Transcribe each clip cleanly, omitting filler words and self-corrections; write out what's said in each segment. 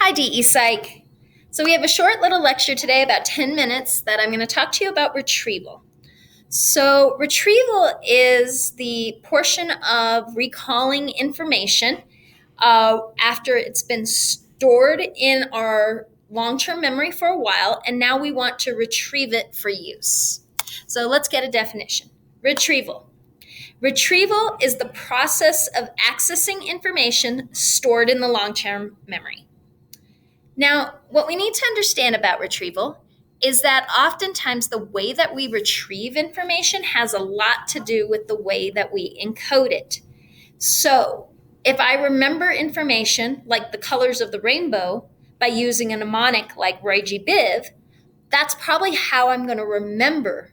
Hi, DE Psych. So we have a short little lecture today, about 10 minutes, that I'm going to talk to you about retrieval. So retrieval is the portion of recalling information after it's been stored in our long-term memory for a while, and now we want to retrieve it for use. So let's get a definition. Retrieval. Retrieval is the process of accessing information stored in the long-term memory. Now, what we need to understand about retrieval is that oftentimes the way that we retrieve information has a lot to do with the way that we encode it. So, if I remember information like the colors of the rainbow by using a mnemonic like Roy G. Biv, that's probably how I'm going to remember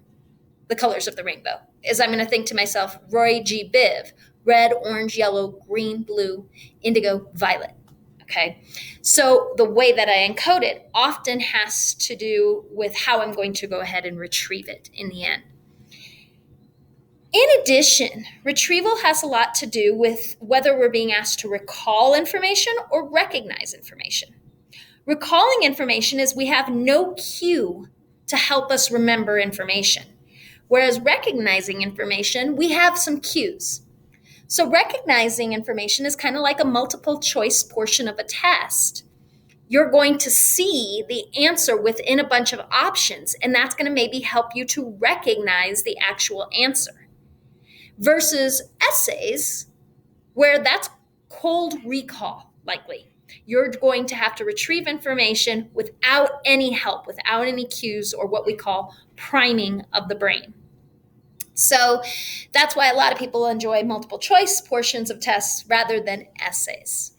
the colors of the rainbow. Is I'm going to think to myself, Roy G. Biv, red, orange, yellow, green, blue, indigo, violet. Okay, so the way that I encode it often has to do with how I'm going to go ahead and retrieve it in the end. In addition, retrieval has a lot to do with whether we're being asked to recall information or recognize information. Recalling information is we have no cue to help us remember information, whereas recognizing information, we have some cues. So recognizing information is kind of like a multiple choice portion of a test. You're going to see the answer within a bunch of options, and that's going to maybe help you to recognize the actual answer. Versus essays, where that's cold recall, likely. You're going to have to retrieve information without any help, without any cues, or what we call priming of the brain. So that's why a lot of people enjoy multiple choice portions of tests rather than essays.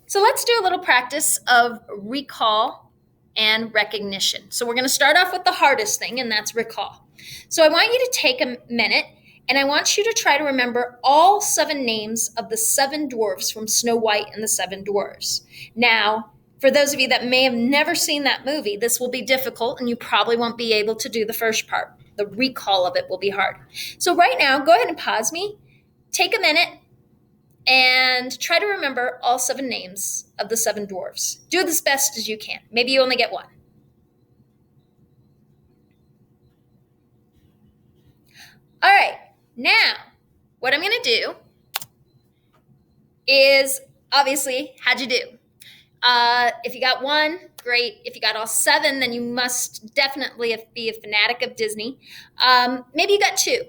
So let's do a little practice of recall and recognition. So we're going to start off with the hardest thing, and that's recall. So I want you to take a minute, and I want you to try to remember all 7 names of the 7 dwarfs from Snow White and the 7 Dwarfs. Now, for those of you that may have never seen that movie, this will be difficult, and you probably won't be able to do the first part. The recall of it will be hard. So right now, go ahead and pause me, take a minute, and try to remember all 7 names of the 7 dwarfs. Do this best as you can. Maybe you only get one. All right, now what I'm going to do is, obviously, how'd you do? If you got 1, great. If you got all 7, then you must definitely be a fanatic of Disney. Maybe you got 2.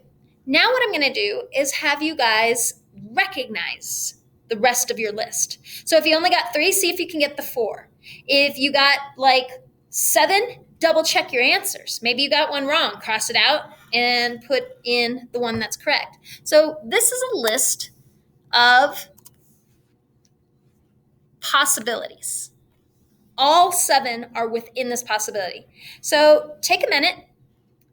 Now what I'm going to do is have you guys recognize the rest of your list. So if you only got 3, see if you can get the 4. If you got like 7, double check your answers. Maybe you got one wrong. Cross it out and put in the one that's correct. So this is a list of possibilities. All 7 are within this possibility. So take a minute,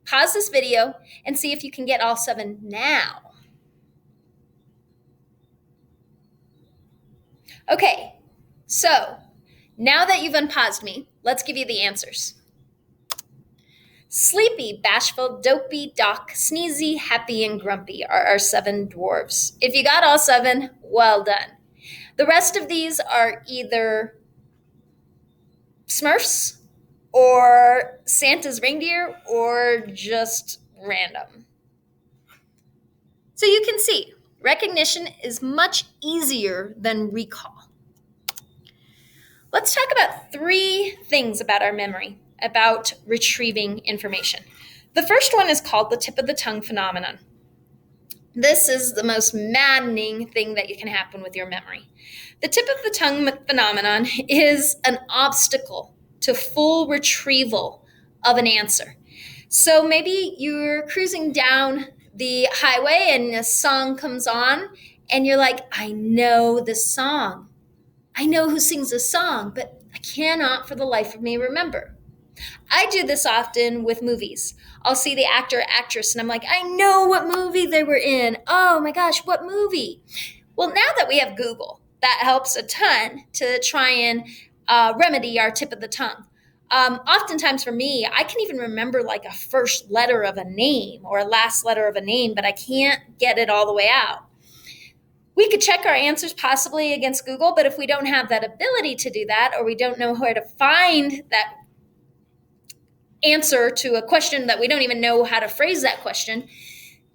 pause this video, and see if you can get all 7 now. Okay, so now that you've unpaused me, let's give you the answers. Sleepy, bashful, dopey, doc, sneezy, happy, and grumpy are our 7 dwarves. If you got all 7, well done. The rest of these are either Smurfs or Santa's reindeer or just random. So you can see, recognition is much easier than recall. Let's talk about 3 things about our memory, about retrieving information. The first one is called the tip of the tongue phenomenon. This is the most maddening thing that can happen with your memory. The tip of the tongue phenomenon is an obstacle to full retrieval of an answer. So maybe you're cruising down the highway and a song comes on and you're like, I know this song. I know who sings this song, but I cannot for the life of me remember. I do this often with movies. I'll see the actor or actress and I'm like, I know what movie they were in. Oh my gosh, what movie? Well, now that we have Google, that helps a ton to try and remedy our tip of the tongue. Oftentimes for me, I can even remember like a first letter of a name or a last letter of a name, but I can't get it all the way out. We could check our answers possibly against Google, but if we don't have that ability to do that, or we don't know where to find that answer to a question that we don't even know how to phrase that question,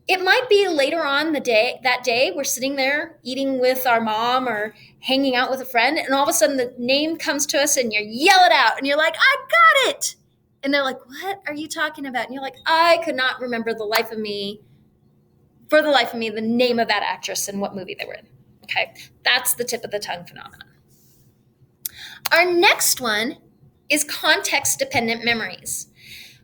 it might be later on that day we're sitting there eating with our mom or hanging out with a friend, and all of a sudden the name comes to us and you yell it out and you're like, I got it. And they're like, what are you talking about? And you're like, I could not remember for the life of me, the name of that actress and what movie they were in. Okay, that's the tip of the tongue phenomenon. Our next one is context-dependent memories.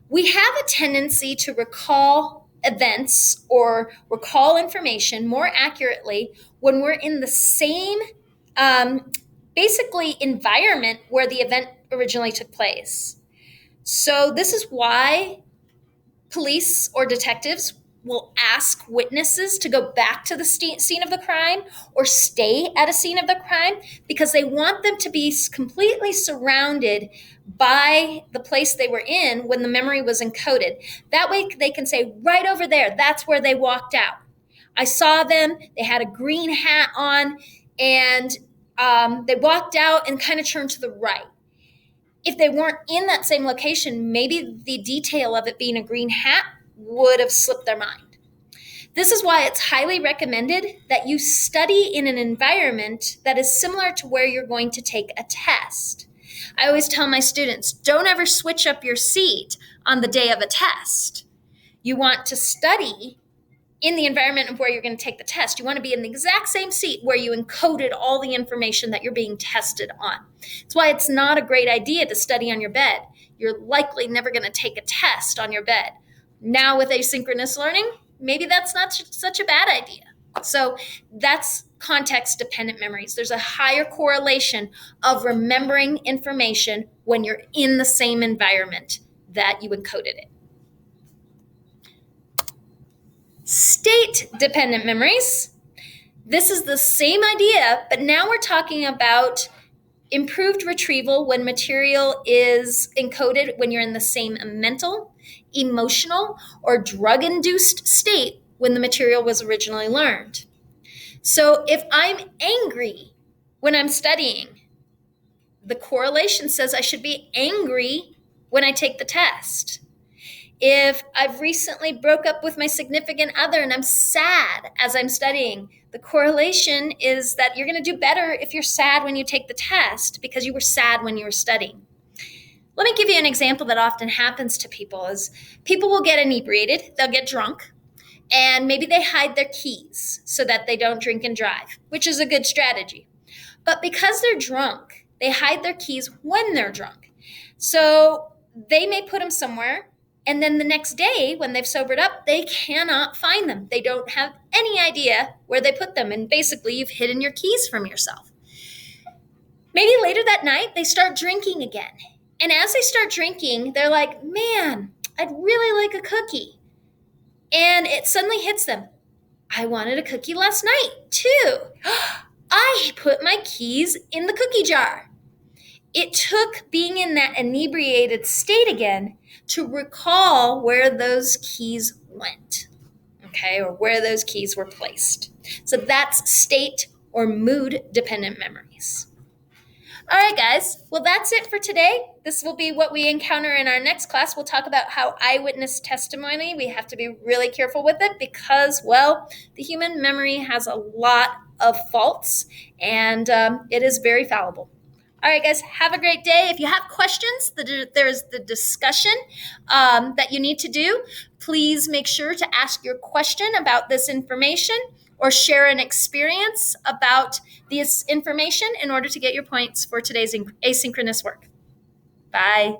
We have a tendency to recall events or recall information more accurately when we're in the same basically environment where the event originally took place. So this is why police or detectives will ask witnesses to go back to the scene of the crime or stay at a scene of the crime, because they want them to be completely surrounded by the place they were in when the memory was encoded. That way they can say, right over there, that's where they walked out. I saw them, they had a green hat on, and they walked out and kind of turned to the right. If they weren't in that same location, maybe the detail of it being a green hat would have slipped their mind. This is why it's highly recommended that you study in an environment that is similar to where you're going to take a test. I always tell my students, don't ever switch up your seat on the day of a test. You want to study in the environment of where you're going to take the test. You want to be in the exact same seat where you encoded all the information that you're being tested on. That's why it's not a great idea to study on your bed. You're likely never going to take a test on your bed. Now with asynchronous learning, maybe that's not such a bad idea. So that's context-dependent memories. There's a higher correlation of remembering information when you're in the same environment that you encoded it. State-dependent memories. This is the same idea, but now we're talking about improved retrieval when material is encoded when you're in the same mental, emotional, or drug-induced state when the material was originally learned. So if I'm angry when I'm studying, the correlation says I should be angry when I take the test. If I've recently broke up with my significant other and I'm sad as I'm studying, the correlation is that you're going to do better if you're sad when you take the test because you were sad when you were studying. Let me give you an example that often happens to people is people will get inebriated, they'll get drunk, and maybe they hide their keys so that they don't drink and drive, which is a good strategy. But because they're drunk, they hide their keys when they're drunk. So they may put them somewhere, and then the next day, when they've sobered up, they cannot find them. They don't have any idea where they put them. And basically, you've hidden your keys from yourself. Maybe later that night, they start drinking again. And as they start drinking, they're like, man, I'd really like a cookie. And it suddenly hits them. I wanted a cookie last night, too. I put my keys in the cookie jar. It took being in that inebriated state again to recall where those keys went, okay, or where those keys were placed. So that's state or mood-dependent memories. All right, guys. Well, that's it for today. This will be what we encounter in our next class. We'll talk about how eyewitness testimony, we have to be really careful with it because, well, the human memory has a lot of faults, and it is very fallible. All right, guys, have a great day. If you have questions, there's the discussion that you need to do. Please make sure to ask your question about this information or share an experience about this information in order to get your points for today's asynchronous work. Bye.